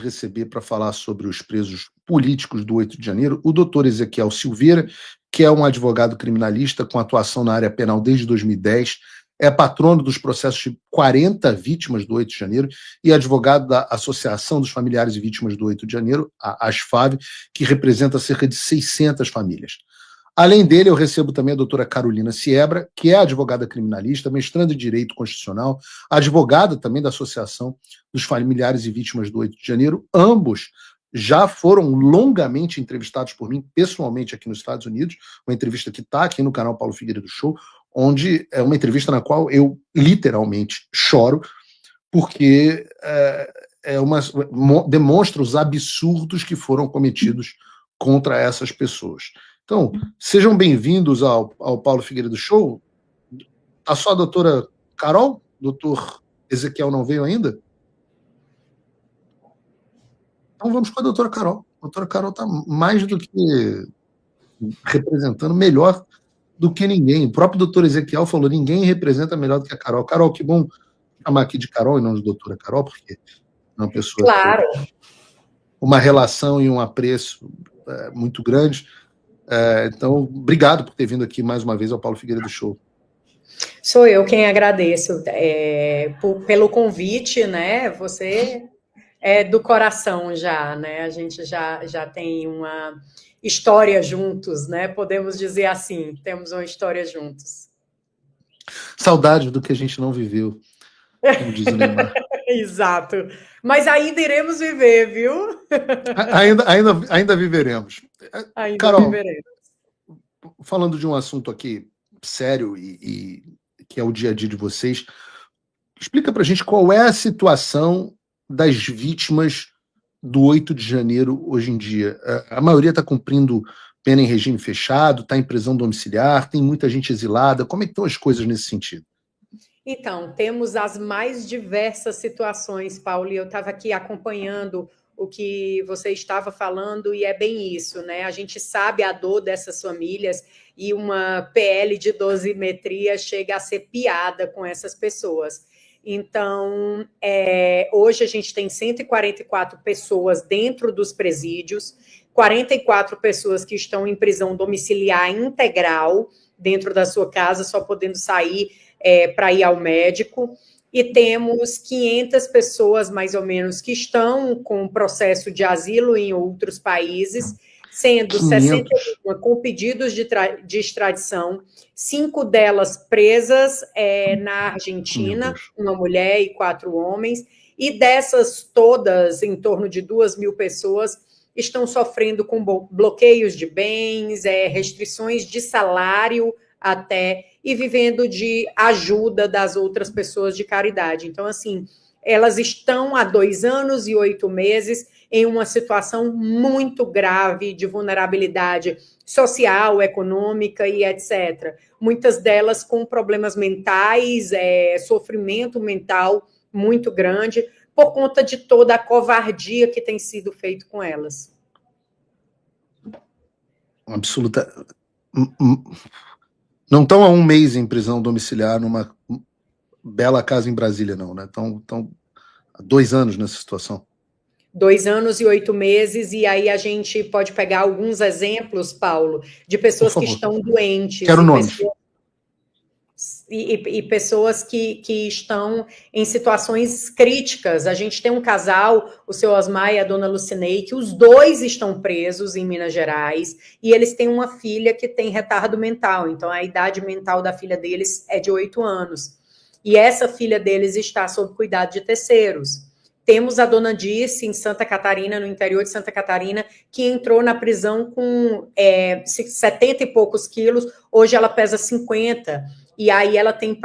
receber para falar sobre os presos políticos do 8 de janeiro o doutor Ezequiel Silveira, que é um advogado criminalista com atuação na área penal desde 2010, é patrono dos processos de 40 vítimas do 8 de janeiro e advogado da Associação dos Familiares e Vítimas do 8 de janeiro, a ASFAV, que representa cerca de 600 famílias. Além dele, eu recebo também a doutora Carolina Siebra, que é advogada criminalista, mestranda em Direito Constitucional, advogada também da Associação dos Familiares e Vítimas do 8 de janeiro. Ambos já foram longamente entrevistados por mim, pessoalmente, aqui nos Estados Unidos, uma entrevista que está aqui no canal Paulo Figueiredo Show, onde é uma entrevista na qual eu literalmente choro, porque demonstra os absurdos que foram cometidos contra essas pessoas. Então, sejam bem-vindos ao Paulo Figueiredo Show. Tá só a doutora Carol? Doutor Ezequiel não veio ainda? Então vamos com a doutora Carol. A doutora Carol está mais do que representando melhor do que ninguém. O próprio doutor Ezequiel falou, ninguém representa melhor do que a Carol. Carol, que bom chamar aqui de Carol e não de doutora Carol, porque é uma pessoa claro. que tem uma relação e um apreço muito grande. Então, obrigado por ter vindo aqui mais uma vez ao Paulo Figueiredo Show. Sou eu quem agradeço pelo convite, né? Você é do coração já, né? A gente já tem uma história juntos, né? Podemos dizer assim, temos uma história juntos. Saudade do que a gente não viveu, como diz o Neymar. Exato. Mas ainda iremos viver, viu? Ainda viveremos. Ainda Carol, viveremos. Falando de um assunto aqui sério e que é o dia a dia de vocês, explica pra gente qual é a situação das vítimas do 8 de janeiro hoje em dia. A maioria está cumprindo pena em regime fechado, está em prisão domiciliar, tem muita gente exilada. Como é que estão as coisas nesse sentido? Então, temos as mais diversas situações, Paulo, e eu estava aqui acompanhando o que você estava falando, e é bem isso, né? A gente sabe a dor dessas famílias, e uma PL de dosimetria chega a ser piada com essas pessoas. Então, hoje a gente tem 144 pessoas dentro dos presídios, 44 pessoas que estão em prisão domiciliar integral, dentro da sua casa, só podendo sair para ir ao médico, e temos 500 pessoas, mais ou menos, que estão com processo de asilo em outros países, sendo 61 com pedidos de extradição, 5 delas presas na Argentina, uma mulher e 4 homens, e dessas todas, em torno de 2.000 pessoas, estão sofrendo com bloqueios de bens, restrições de salário até, e vivendo de ajuda das outras pessoas de caridade. Então, assim, elas estão há 2 anos e 8 meses em uma situação muito grave de vulnerabilidade social, econômica e etc. Muitas delas com problemas mentais, sofrimento mental muito grande, por conta de toda a covardia que tem sido feito com elas. Absoluta. Não estão há 1 mês em prisão domiciliar numa bela casa em Brasília, não, né? Estão há 2 anos nessa situação. 2 anos e 8 meses, e aí a gente pode pegar alguns exemplos, Paulo, de pessoas que estão doentes. Quero nomes. E pessoas que estão em situações críticas. A gente tem um casal, o seu Osmar e a dona Lucinei, que os 2 estão presos em Minas Gerais, e eles têm uma filha que tem retardo mental, então a idade mental da filha deles é de 8 anos. E essa filha deles está sob cuidado de terceiros. Temos a dona Dirce, em Santa Catarina, no interior de Santa Catarina, que entrou na prisão com 70 e poucos quilos, hoje ela pesa 50, e aí ela tem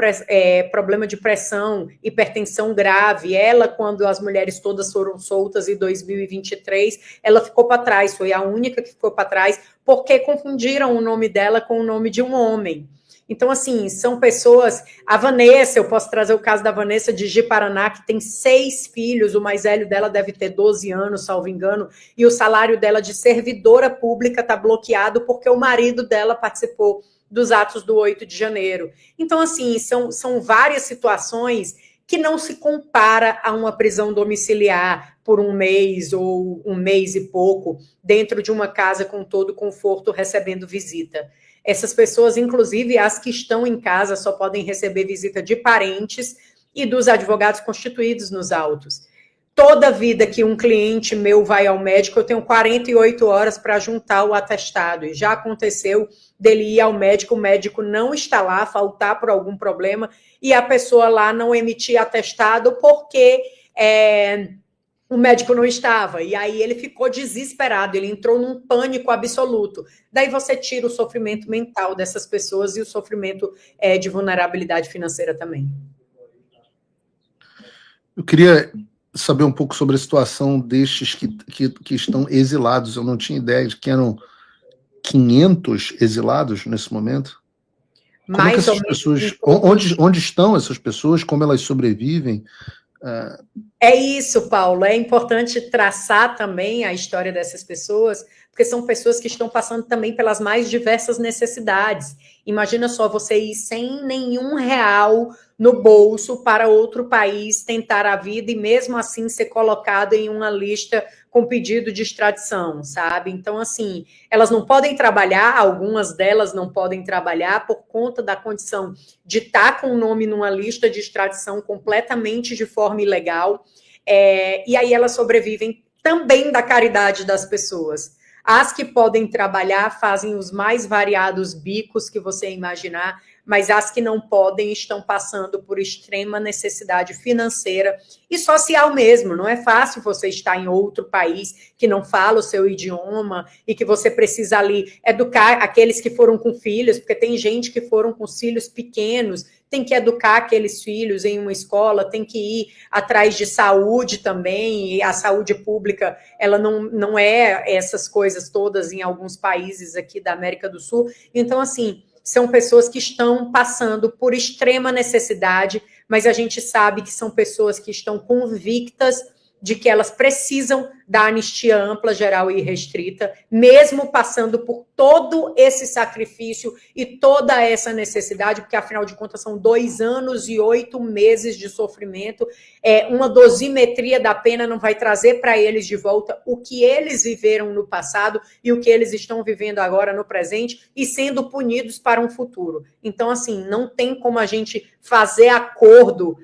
problema de pressão, hipertensão grave. Ela, quando as mulheres todas foram soltas em 2023, ela ficou para trás, foi a única que ficou para trás, porque confundiram o nome dela com o nome de um homem. Então, assim, são pessoas... A Vanessa, eu posso trazer o caso da Vanessa de Ji-Paraná, que tem 6 filhos, o mais velho dela deve ter 12 anos, salvo engano, e o salário dela de servidora pública está bloqueado porque o marido dela participou dos atos do 8 de janeiro. Então, assim, são várias situações que não se compara a uma prisão domiciliar por um mês ou um mês e pouco, dentro de uma casa com todo conforto, recebendo visita. Essas pessoas, inclusive as que estão em casa, só podem receber visita de parentes e dos advogados constituídos nos autos. Toda vida que um cliente meu vai ao médico, eu tenho 48 horas para juntar o atestado. E já aconteceu dele ir ao médico, o médico não está lá, faltar por algum problema, e a pessoa lá não emitir atestado porque o médico não estava. E aí ele ficou desesperado, ele entrou num pânico absoluto. Daí você tira o sofrimento mental dessas pessoas e o sofrimento de vulnerabilidade financeira também. Eu queria saber um pouco sobre a situação destes que estão exilados. Eu não tinha ideia de que eram 500 exilados nesse momento. Como é que essas pessoas, onde estão essas pessoas, como elas sobrevivem? É isso, Paulo. É importante traçar também a história dessas pessoas, porque são pessoas que estão passando também pelas mais diversas necessidades. Imagina só você ir sem nenhum real no bolso para outro país tentar a vida e mesmo assim ser colocado em uma lista com pedido de extradição, sabe? Então, assim, elas não podem trabalhar, algumas delas não podem trabalhar por conta da condição de estar com o nome numa lista de extradição completamente de forma ilegal, e aí elas sobrevivem também da caridade das pessoas. As que podem trabalhar fazem os mais variados bicos que você imaginar, mas as que não podem estão passando por extrema necessidade financeira e social mesmo. Não é fácil você estar em outro país que não fala o seu idioma e que você precisa ali educar aqueles que foram com filhos, porque tem gente que foram com filhos pequenos, tem que educar aqueles filhos em uma escola, tem que ir atrás de saúde também, e a saúde pública, ela não é essas coisas todas em alguns países aqui da América do Sul. Então, assim, são pessoas que estão passando por extrema necessidade, mas a gente sabe que são pessoas que estão convictas de que elas precisam da anistia ampla, geral e restrita, mesmo passando por todo esse sacrifício e toda essa necessidade, porque, afinal de contas, são 2 anos e 8 meses de sofrimento. Uma dosimetria da pena não vai trazer para eles de volta o que eles viveram no passado e o que eles estão vivendo agora no presente e sendo punidos para um futuro. Então, assim, não tem como a gente fazer acordo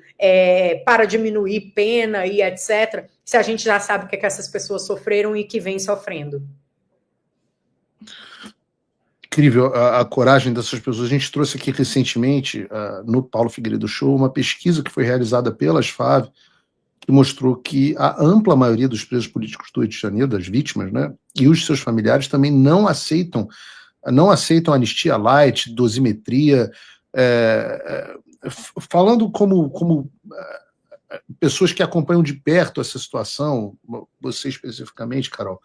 para diminuir pena e etc., se a gente já sabe o que essas pessoas sofreram e que vem sofrendo. Incrível a coragem dessas pessoas. A gente trouxe aqui recentemente, no Paulo Figueiredo Show, uma pesquisa que foi realizada pelas FAV, que mostrou que a ampla maioria dos presos políticos do 8 de janeiro, das vítimas, né, e os seus familiares também não aceitam anistia light, dosimetria, falando como pessoas que acompanham de perto essa situação, você especificamente, Carol,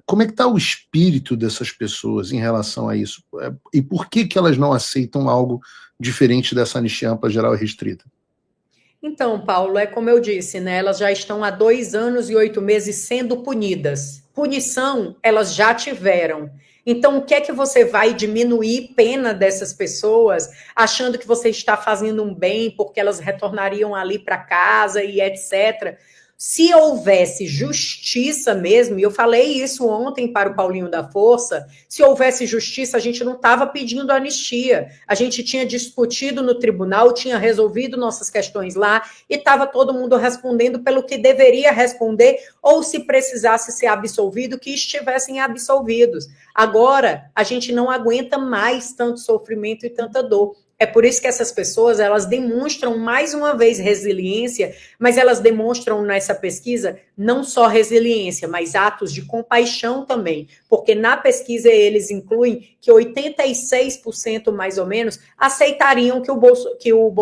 como é que está o espírito dessas pessoas em relação a isso? E por que elas não aceitam algo diferente dessa anistia ampla, geral e restrita? Então, Paulo, é como eu disse, né? Elas já estão há 2 anos e 8 meses sendo punidas. Punição, elas já tiveram. Então, o que é que você vai diminuir pena dessas pessoas, achando que você está fazendo um bem, porque elas retornariam ali para casa e etc. Se houvesse justiça mesmo, e eu falei isso ontem para o Paulinho da Força, se houvesse justiça, a gente não estava pedindo anistia. A gente tinha discutido no tribunal, tinha resolvido nossas questões lá, e estava todo mundo respondendo pelo que deveria responder, ou se precisasse ser absolvido, que estivessem absolvidos. Agora, a gente não aguenta mais tanto sofrimento e tanta dor. É por isso que essas pessoas, elas demonstram mais uma vez resiliência, mas elas demonstram nessa pesquisa não só resiliência, mas atos de compaixão também, porque na pesquisa eles incluem que 86% mais ou menos aceitariam que o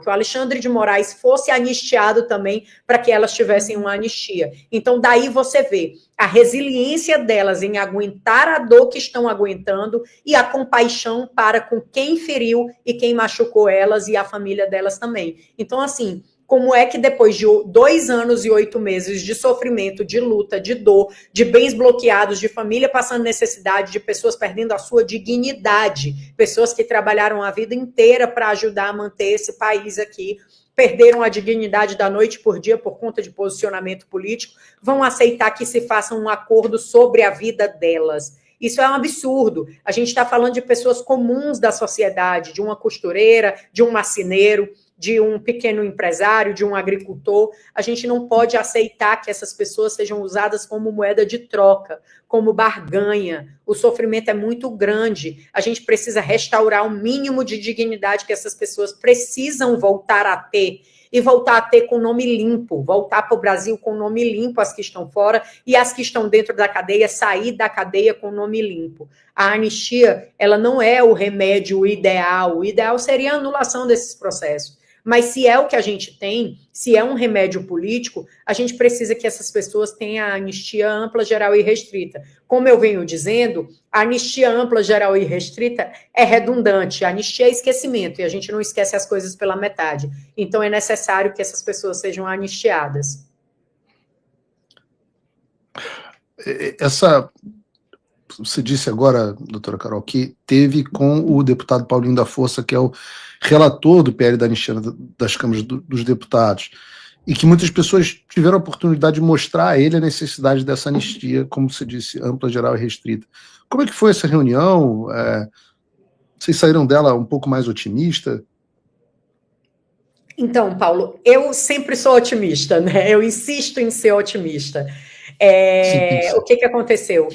Alexandre de Moraes fosse anistiado também para que elas tivessem uma anistia. Então daí você vê a resiliência delas em aguentar a dor que estão aguentando e a compaixão para com quem feriu e quem machucou elas e a família delas também. Então, assim, como é que depois de 2 anos e 8 meses de sofrimento, de luta, de dor, de bens bloqueados, de família passando necessidade, de pessoas perdendo a sua dignidade, pessoas que trabalharam a vida inteira para ajudar a manter esse país aqui, perderam a dignidade da noite por dia por conta de posicionamento político, vão aceitar que se faça um acordo sobre a vida delas. Isso é um absurdo. A gente está falando de pessoas comuns da sociedade, de uma costureira, de um marceneiro, de um pequeno empresário, de um agricultor. A gente não pode aceitar que essas pessoas sejam usadas como moeda de troca, como barganha. O sofrimento é muito grande. A gente precisa restaurar o mínimo de dignidade que essas pessoas precisam voltar a ter. E voltar a ter com nome limpo, voltar para o Brasil com nome limpo, as que estão fora, e as que estão dentro da cadeia, sair da cadeia com nome limpo. A anistia, ela não é o remédio ideal. O ideal seria a anulação desses processos. Mas se é o que a gente tem, se é um remédio político, a gente precisa que essas pessoas tenham a anistia ampla, geral e restrita. Como eu venho dizendo, a anistia ampla, geral e restrita é redundante. A anistia é esquecimento, e a gente não esquece as coisas pela metade. Então é necessário que essas pessoas sejam anistiadas. Você disse agora, doutora Carol, que teve com o deputado Paulinho da Força, que é o relator do PL da anistia das câmaras dos deputados, e que muitas pessoas tiveram a oportunidade de mostrar a ele a necessidade dessa anistia, como você disse, ampla, geral e restrita. Como é que foi essa reunião? Vocês saíram dela um pouco mais otimista? Então, Paulo, eu sempre sou otimista, né? Eu insisto em ser otimista. O que aconteceu?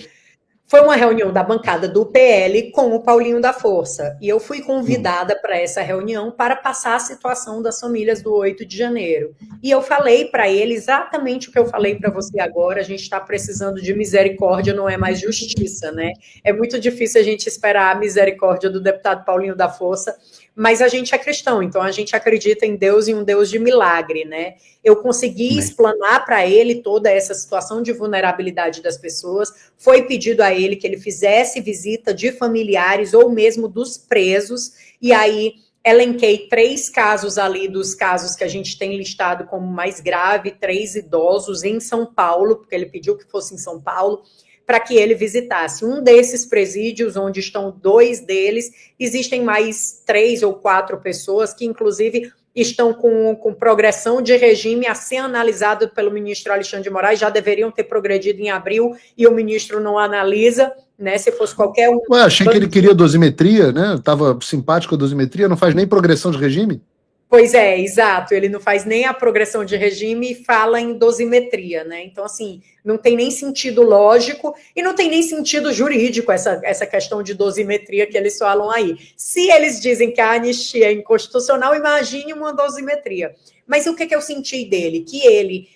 Foi uma reunião da bancada do PL com o Paulinho da Força. E eu fui convidada para essa reunião para passar a situação das famílias do 8 de janeiro. E eu falei para ele exatamente o que eu falei para você agora. A gente está precisando de misericórdia, não é mais justiça, né? É muito difícil a gente esperar a misericórdia do deputado Paulinho da Força, mas a gente é cristão, então a gente acredita em Deus e um Deus de milagre, né? Eu consegui explanar para ele toda essa situação de vulnerabilidade das pessoas. Foi pedido a ele que ele fizesse visita de familiares ou mesmo dos presos, e aí elenquei 3 casos ali dos casos que a gente tem listado como mais grave, 3 idosos em São Paulo, porque ele pediu que fosse em São Paulo, para que ele visitasse. Um desses presídios, onde estão 2 deles, existem mais 3 ou 4 pessoas que, inclusive, estão com progressão de regime a ser analisado pelo ministro Alexandre de Moraes, já deveriam ter progredido em abril, e o ministro não analisa, né? Se fosse qualquer um... Achei que ele queria dosimetria, né? Estava simpático a dosimetria, não faz nem progressão de regime? Pois é, exato, ele não faz nem a progressão de regime e fala em dosimetria, né? Então, assim, não tem nem sentido lógico e não tem nem sentido jurídico essa questão de dosimetria que eles falam aí. Se eles dizem que a anistia é inconstitucional, imagine uma dosimetria. Mas o que eu senti dele? Que ele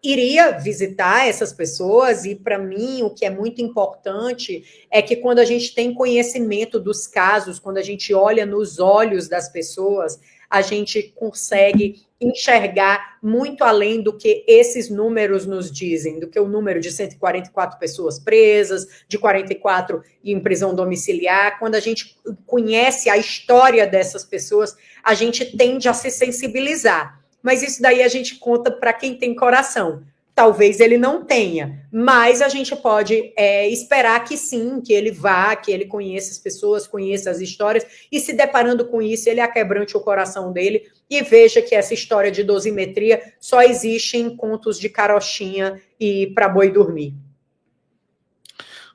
iria visitar essas pessoas, e para mim o que é muito importante é que quando a gente tem conhecimento dos casos, quando a gente olha nos olhos das pessoas, a gente consegue enxergar muito além do que esses números nos dizem, do que o número de 144 pessoas presas, de 44 em prisão domiciliar. Quando a gente conhece a história dessas pessoas, a gente tende a se sensibilizar. Mas isso daí a gente conta para quem tem coração. Talvez ele não tenha, mas a gente pode esperar que sim, que ele vá, que ele conheça as pessoas, conheça as histórias, e se deparando com isso, ele aquebrante o coração dele e veja que essa história de dosimetria só existe em contos de carochinha e para boi dormir.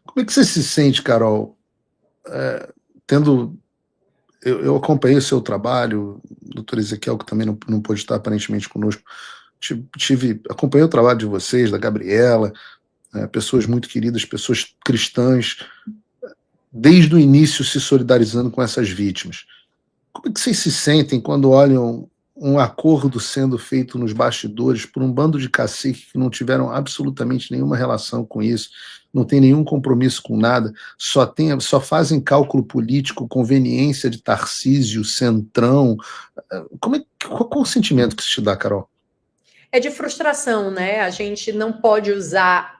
Como é que você se sente, Carol, Eu acompanhei o seu trabalho, o doutor Ezequiel, que também não pôde estar aparentemente conosco, acompanhei o trabalho de vocês, da Gabriela, pessoas muito queridas, pessoas cristãs, desde o início se solidarizando com essas vítimas. Como é que vocês se sentem quando olham um acordo sendo feito nos bastidores por um bando de caciques que não tiveram absolutamente nenhuma relação com isso, não tem nenhum compromisso com nada, só fazem cálculo político, conveniência de Tarcísio, Centrão? Qual é o sentimento que isso te dá, Carol? É de frustração, né? A gente não pode usar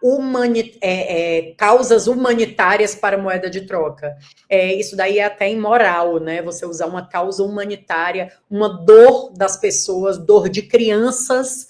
causas humanitárias para moeda de troca. Isso daí é até imoral, né? Você usar uma causa humanitária, uma dor das pessoas, dor de crianças,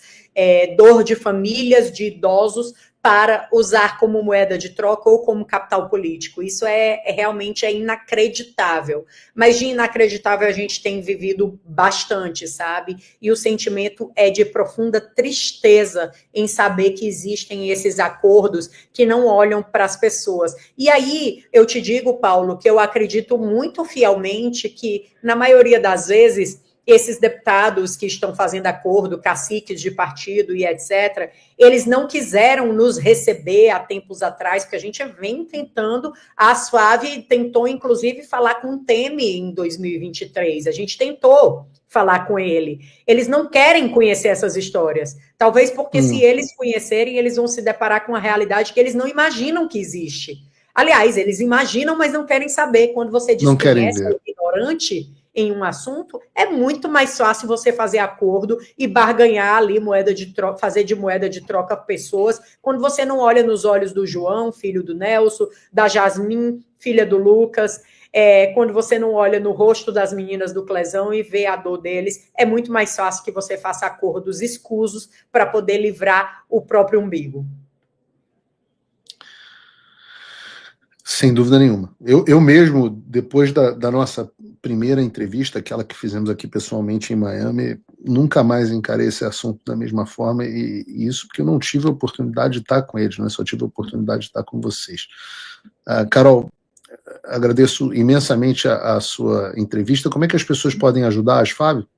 dor de famílias, de idosos, para usar como moeda de troca ou como capital político. Isso realmente inacreditável. Mas de inacreditável a gente tem vivido bastante, sabe? E o sentimento é de profunda tristeza em saber que existem esses acordos que não olham para as pessoas. E aí eu te digo, Paulo, que eu acredito muito fielmente que, na maioria das vezes, esses deputados que estão fazendo acordo, caciques de partido e etc., eles não quiseram nos receber há tempos atrás, porque a gente vem tentando, a Suave tentou, inclusive, falar com o Temer em 2023, a gente tentou falar com ele. Eles não querem conhecer essas histórias, talvez porque se eles conhecerem, eles vão se deparar com uma realidade que eles não imaginam que existe. Aliás, eles imaginam, mas não querem saber. Quando você desconhece o ignorante em um assunto, é muito mais fácil você fazer acordo e barganhar ali moeda de troca, fazer de moeda de troca pessoas, quando você não olha nos olhos do João, filho do Nelson, da Jasmin, filha do Lucas, quando você não olha no rosto das meninas do Clezão e vê a dor deles, é muito mais fácil que você faça acordos escusos para poder livrar o próprio umbigo. Sem dúvida nenhuma. Eu mesmo, depois da nossa primeira entrevista, aquela que fizemos aqui pessoalmente em Miami, nunca mais encarei esse assunto da mesma forma, e isso porque eu não tive a oportunidade de estar com eles, né? Só tive a oportunidade de estar com vocês. Carol, agradeço imensamente a sua entrevista. Como é que as pessoas podem ajudar as Fábio?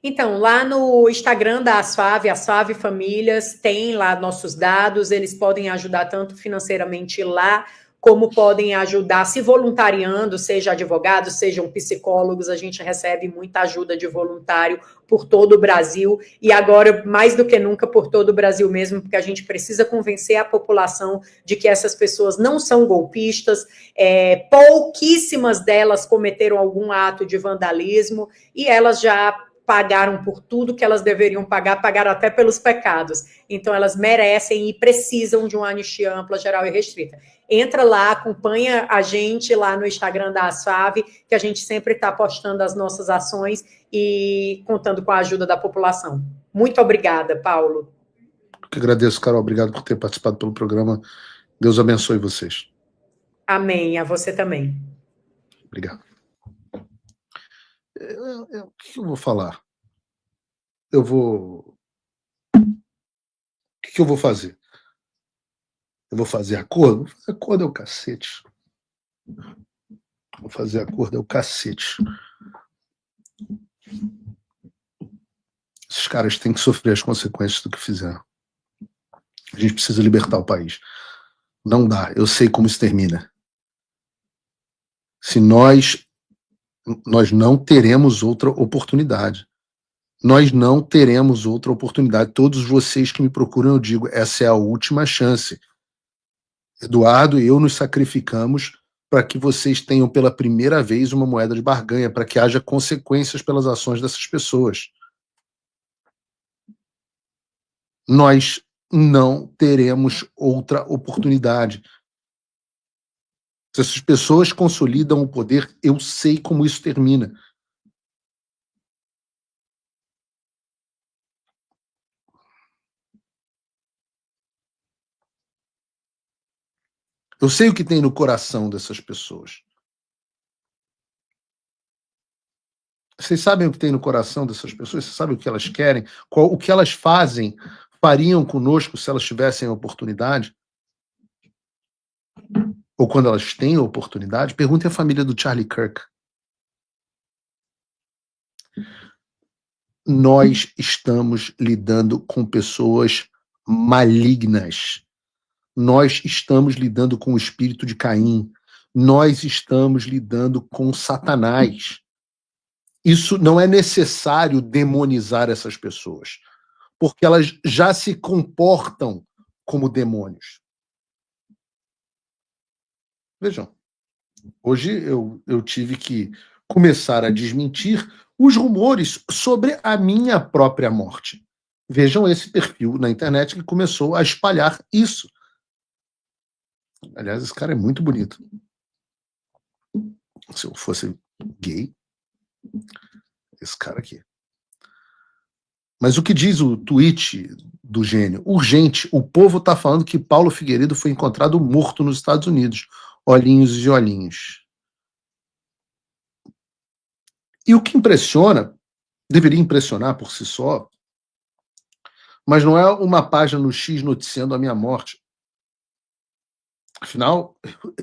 Então, lá no Instagram da Asfave, Asfave Famílias, tem lá nossos dados, eles podem ajudar tanto financeiramente lá, como podem ajudar se voluntariando, seja advogados, sejam psicólogos, a gente recebe muita ajuda de voluntário por todo o Brasil, e agora, mais do que nunca, por todo o Brasil mesmo, porque a gente precisa convencer a população de que essas pessoas não são golpistas, pouquíssimas delas cometeram algum ato de vandalismo, e elas já pagaram por tudo que elas deveriam pagar, pagaram até pelos pecados. Então, elas merecem e precisam de uma anistia ampla, geral e restrita. Entra lá, acompanha a gente lá no Instagram da Asfave, que a gente sempre está postando as nossas ações e contando com a ajuda da população. Muito obrigada, Paulo. Eu que agradeço, Carol. Obrigado por ter participado pelo programa. Deus abençoe vocês. Amém. A você também. Obrigado. O que eu vou falar? O que eu vou fazer? Eu vou fazer acordo? Acordo é o cacete. Vou fazer acordo é o cacete. Esses caras têm que sofrer as consequências do que fizeram. A gente precisa libertar o país. Não dá. Eu sei como isso termina. Se nós não teremos outra oportunidade. Nós não teremos outra oportunidade. Todos vocês que me procuram, eu digo, essa é a última chance. Eduardo e eu nos sacrificamos para que vocês tenham pela primeira vez uma moeda de barganha, para que haja consequências pelas ações dessas pessoas. Nós não teremos outra oportunidade. Se essas pessoas consolidam o poder, eu sei como isso termina. Eu sei o que tem no coração dessas pessoas. Vocês sabem o que tem no coração dessas pessoas? Vocês sabem o que elas querem? O que elas fariam conosco se elas tivessem a oportunidade? Ou quando elas têm a oportunidade? Perguntem à família do Charlie Kirk. Nós estamos lidando com pessoas malignas. Nós estamos lidando com o espírito de Caim. Nós estamos lidando com Satanás. Isso não é necessário demonizar essas pessoas, porque elas já se comportam como demônios. Vejam, hoje eu tive que começar a desmentir os rumores sobre a minha própria morte. Vejam esse perfil na internet que começou a espalhar isso. Aliás, esse cara é muito bonito. Se eu fosse gay, esse cara aqui. Mas o que diz o tweet do gênio? Urgente, o povo está falando que Paulo Figueiredo foi encontrado morto nos Estados Unidos. Olhinhos e olhinhos. E o que impressiona, deveria impressionar por si só, mas não é uma página no X noticiando a minha morte. Afinal,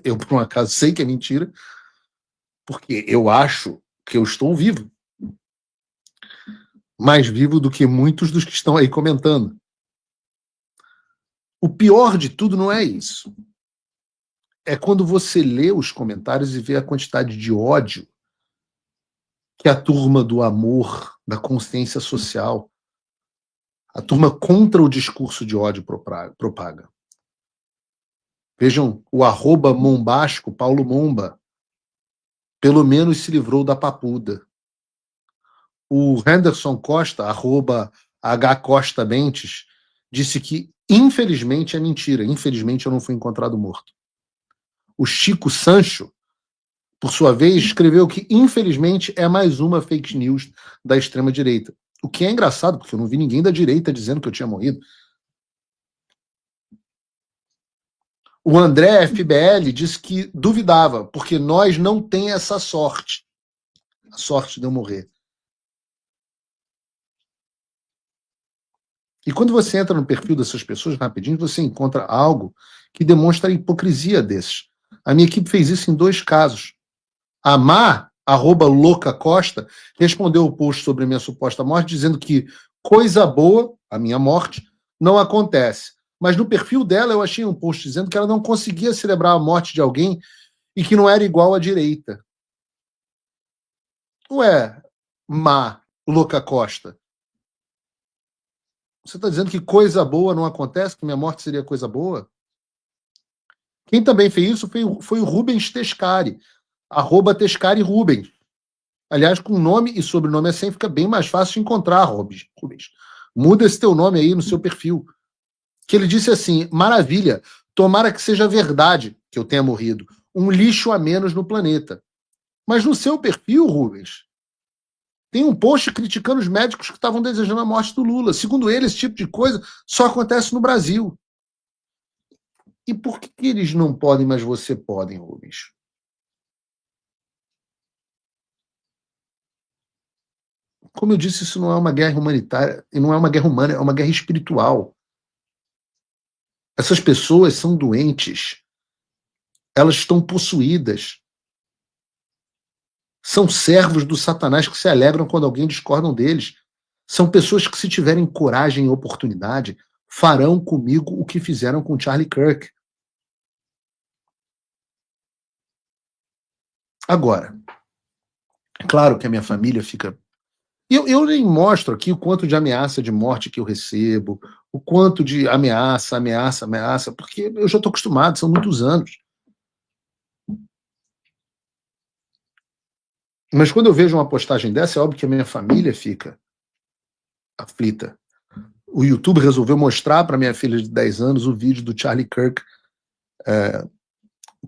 eu por um acaso sei que é mentira, porque eu acho que eu estou vivo. Mais vivo do que muitos dos que estão aí comentando. O pior de tudo não é isso. É quando você lê os comentários e vê a quantidade de ódio que a turma do amor, da consciência social, a turma contra o discurso de ódio propaga. Vejam, o @mombasco, Paulo Momba, pelo menos se livrou da papuda. O Henderson Costa, @HCosta Bentes, disse que, infelizmente, é mentira. Infelizmente, eu não fui encontrado morto. O Chico Sancho, por sua vez, escreveu que, infelizmente, é mais uma fake news da extrema-direita. O que é engraçado, porque eu não vi ninguém da direita dizendo que eu tinha morrido. O André FBL disse que duvidava, porque nós não tem essa sorte. A sorte de eu morrer. E quando você entra no perfil dessas pessoas, rapidinho, você encontra algo que demonstra a hipocrisia desses. A minha equipe fez isso em 2 casos. A Má, @loucacosta, respondeu o post sobre a minha suposta morte, dizendo que coisa boa, a minha morte, não acontece. Mas no perfil dela eu achei um post dizendo que ela não conseguia celebrar a morte de alguém e que não era igual à direita. Ué, Má, loucacosta. Você está dizendo que coisa boa não acontece, que minha morte seria coisa boa? Quem também fez isso foi o Rubens Tescari, @TescariRubens. Aliás, com nome e sobrenome assim fica bem mais fácil de encontrar, Rubens. Muda esse teu nome aí no seu perfil. Que ele disse assim, maravilha, tomara que seja verdade que eu tenha morrido. Um lixo a menos no planeta. Mas no seu perfil, Rubens, tem um post criticando os médicos que estavam desejando a morte do Lula. Segundo ele, esse tipo de coisa só acontece no Brasil. E por que eles não podem, mas você podem, Rubens? Como eu disse, isso não é uma guerra humanitária, e não é uma guerra humana, é uma guerra espiritual. Essas pessoas são doentes. Elas estão possuídas. São servos do Satanás que se alegram quando alguém discorda deles. São pessoas que, se tiverem coragem e oportunidade, farão comigo o que fizeram com Charlie Kirk. Agora, é claro que a minha família fica... Eu nem mostro aqui o quanto de ameaça de morte que eu recebo, o quanto de ameaça, porque eu já estou acostumado, são muitos anos. Mas quando eu vejo uma postagem dessa, é óbvio que a minha família fica aflita. O YouTube resolveu mostrar para minha filha de 10 anos o vídeo do Charlie Kirk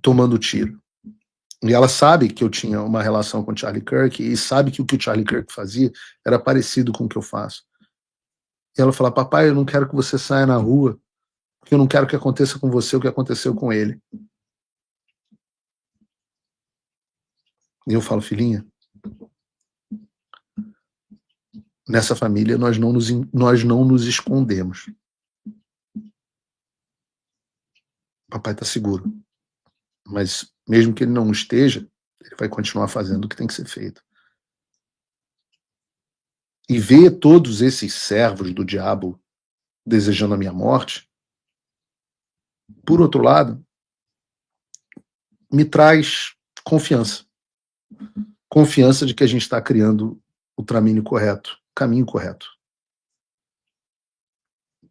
tomando tiro. E ela sabe que eu tinha uma relação com o Charlie Kirk e sabe que o Charlie Kirk fazia era parecido com o que eu faço. E ela fala, papai, eu não quero que você saia na rua, porque eu não quero que aconteça com você o que aconteceu com ele. E eu falo, filhinha, nessa família nós não nos escondemos. Papai está seguro. Mas mesmo que ele não esteja, ele vai continuar fazendo o que tem que ser feito. E ver todos esses servos do diabo desejando a minha morte, por outro lado, me traz confiança. Confiança de que a gente está criando o caminho correto.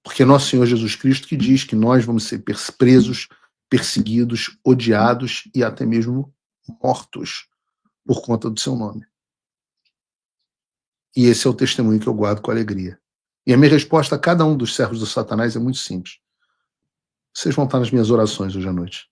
Porque é nosso Senhor Jesus Cristo que diz que nós vamos ser presos, perseguidos, odiados e até mesmo mortos por conta do seu nome. E esse é o testemunho que eu guardo com alegria. E a minha resposta a cada um dos servos do Satanás é muito simples. Vocês vão estar nas minhas orações hoje à noite.